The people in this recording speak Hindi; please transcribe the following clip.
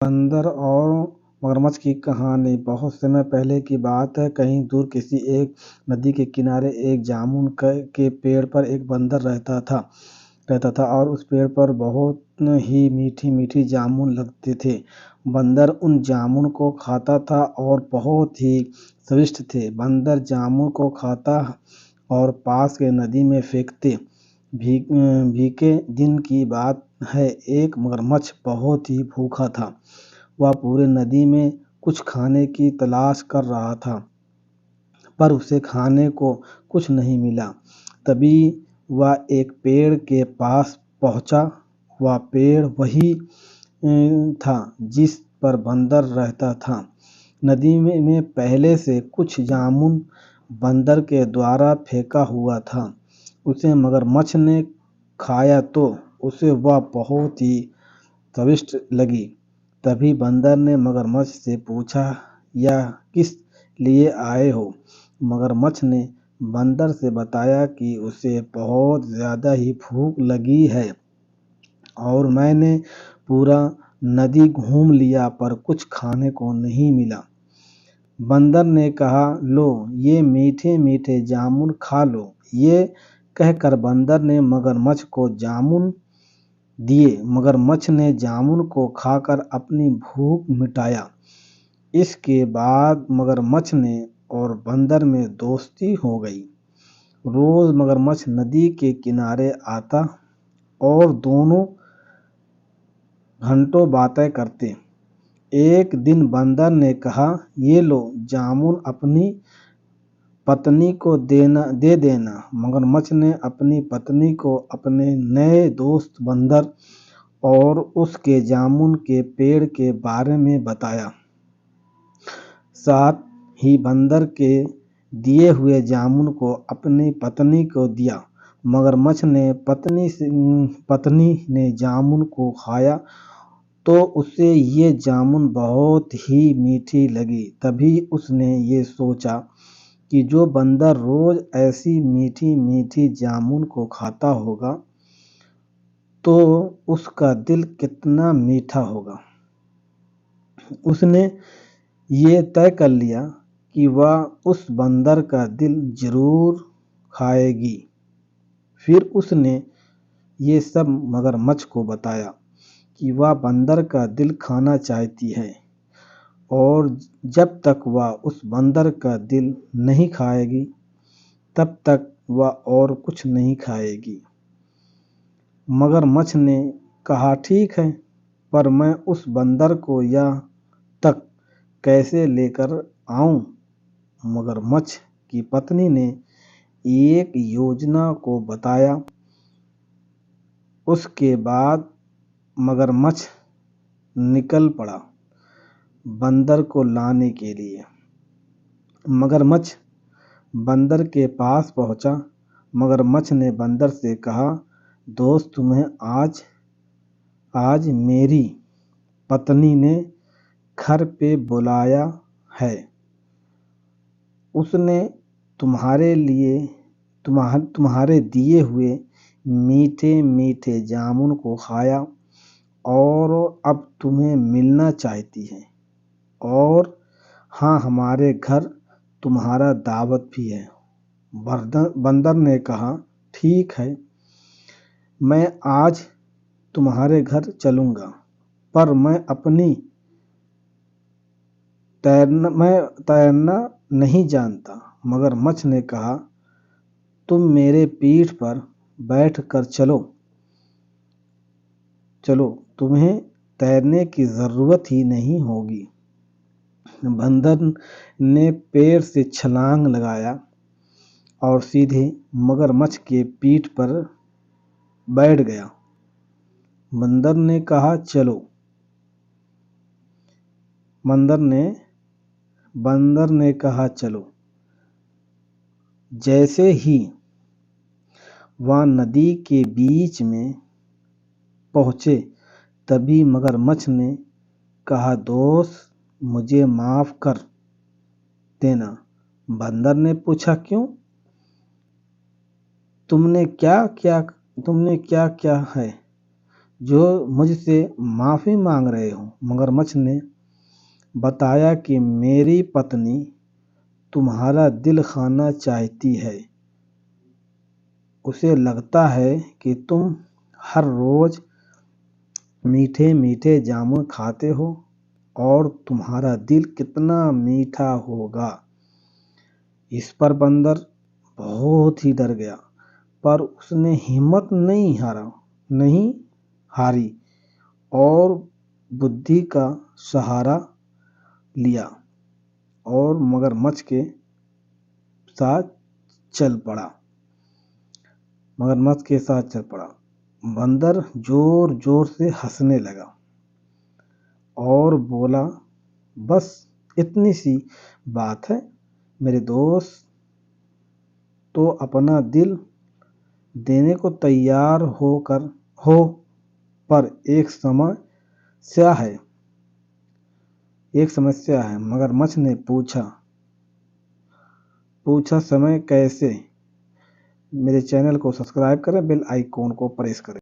बंदर और मगरमच्छ की कहानी। बहुत समय पहले की बात है। कहीं दूर किसी एक नदी के किनारे एक जामुन के पेड़ पर एक बंदर रहता था और उस पेड़ पर बहुत ही मीठी मीठी जामुन लगते थे। बंदर उन जामुन को खाता था और बहुत ही स्वादिष्ट थे। बंदर जामुन को खाता और पास के नदी में फेंकते। भीगे दिन की बात है। एक मगरमच्छ बहुत ही भूखा था। वह पूरे नदी में कुछ खाने की तलाश कर रहा था, पर उसे खाने को कुछ नहीं मिला। तभी वह एक पेड़ के पास पहुंचा। वह पेड़ वही था जिस पर बंदर रहता था। नदी में पहले से कुछ जामुन बंदर के द्वारा फेंका हुआ था। उसे मगरमच्छ ने खाया तो उसे वह बहुत ही स्वादिष्ट लगी। तभी बंदर ने मगरमच्छ से पूछा, यह किस लिए आए हो? मगरमच्छ ने बंदर से बताया कि उसे बहुत ज़्यादा ही भूख लगी है और मैंने पूरा नदी घूम लिया पर कुछ खाने को नहीं मिला। बंदर ने कहा, लो ये मीठे मीठे जामुन खा लो। ये कहकर बंदर ने मगरमच्छ को जामुन दिए। मगरमच्छ ने जामुन को खाकर अपनी भूख मिटाया। इसके बाद मगरमच्छ ने और बंदर में दोस्ती हो गई। रोज मगरमच्छ नदी के किनारे आता और दोनों घंटों बातें करते। एक दिन बंदर ने कहा, ये लो जामुन अपनी पत्नी को दे देना। मगरमच्छ ने अपनी पत्नी को अपने नए दोस्त बंदर और उसके जामुन के पेड़ के बारे में बताया। साथ ही बंदर के दिए हुए जामुन को अपनी पत्नी को दिया। मगरमच्छ ने पत्नी ने जामुन को खाया तो उसे ये जामुन बहुत ही मीठी लगी। तभी उसने ये सोचा कि जो बंदर रोज ऐसी मीठी मीठी जामुन को खाता होगा तो उसका दिल कितना मीठा होगा। उसने ये तय कर लिया कि वह उस बंदर का दिल जरूर खाएगी। फिर उसने ये सब मगरमच्छ को बताया कि वह बंदर का दिल खाना चाहती है और जब तक वह उस बंदर का दिल नहीं खाएगी तब तक वह और कुछ नहीं खाएगी। मगरमच्छ ने कहा, ठीक है, पर मैं उस बंदर को यहाँ तक कैसे लेकर आऊं? मगरमच्छ की पत्नी ने एक योजना को बताया। उसके बाद मगरमच्छ निकल पड़ा बंदर को लाने के लिए। मगरमच्छ बंदर के पास पहुंचा। मगरमच्छ ने बंदर से कहा, दोस्त, तुम्हें आज मेरी पत्नी ने घर पे बुलाया है। उसने तुम्हारे दिए हुए मीठे मीठे जामुन को खाया और अब तुम्हें मिलना चाहती है और हाँ, हमारे घर तुम्हारा दावत भी है। बंदर ने कहा, ठीक है, मैं आज तुम्हारे घर चलूँगा, पर मैं तैरना नहीं जानता। मगरमच्छ ने कहा, तुम मेरे पीठ पर बैठ कर चलो, तुम्हें तैरने की ज़रूरत ही नहीं होगी। बंदर ने पेड़ से छलांग लगाया और सीधे मगरमच्छ के पीठ पर बैठ गया। बंदर ने कहा, चलो। बंदर ने कहा, चलो। जैसे ही वह नदी के बीच में पहुंचे तभी मगरमच्छ ने कहा, दोस्त, मुझे माफ कर देना। बंदर ने पूछा, क्यों? तुमने क्या क्या है? जो मुझसे माफ़ी मांग रहे हो। मगरमच्छ ने बताया कि मेरी पत्नी तुम्हारा दिल खाना चाहती है। उसे लगता है कि तुम हर रोज़ मीठे मीठे जामुन खाते हो और तुम्हारा दिल कितना मीठा होगा। इस पर बंदर बहुत ही डर गया, पर उसने हिम्मत नहीं हारी और बुद्धि का सहारा लिया और मगरमच्छ के साथ चल पड़ा। बंदर जोर जोर से हंसने लगा और बोला, बस इतनी सी बात है मेरे दोस्त, तो अपना दिल देने को तैयार हो, पर एक समस्या है। मगरमच्छ ने पूछा समय कैसे? मेरे चैनल को सब्सक्राइब करें, बेल आइकॉन को प्रेस करें।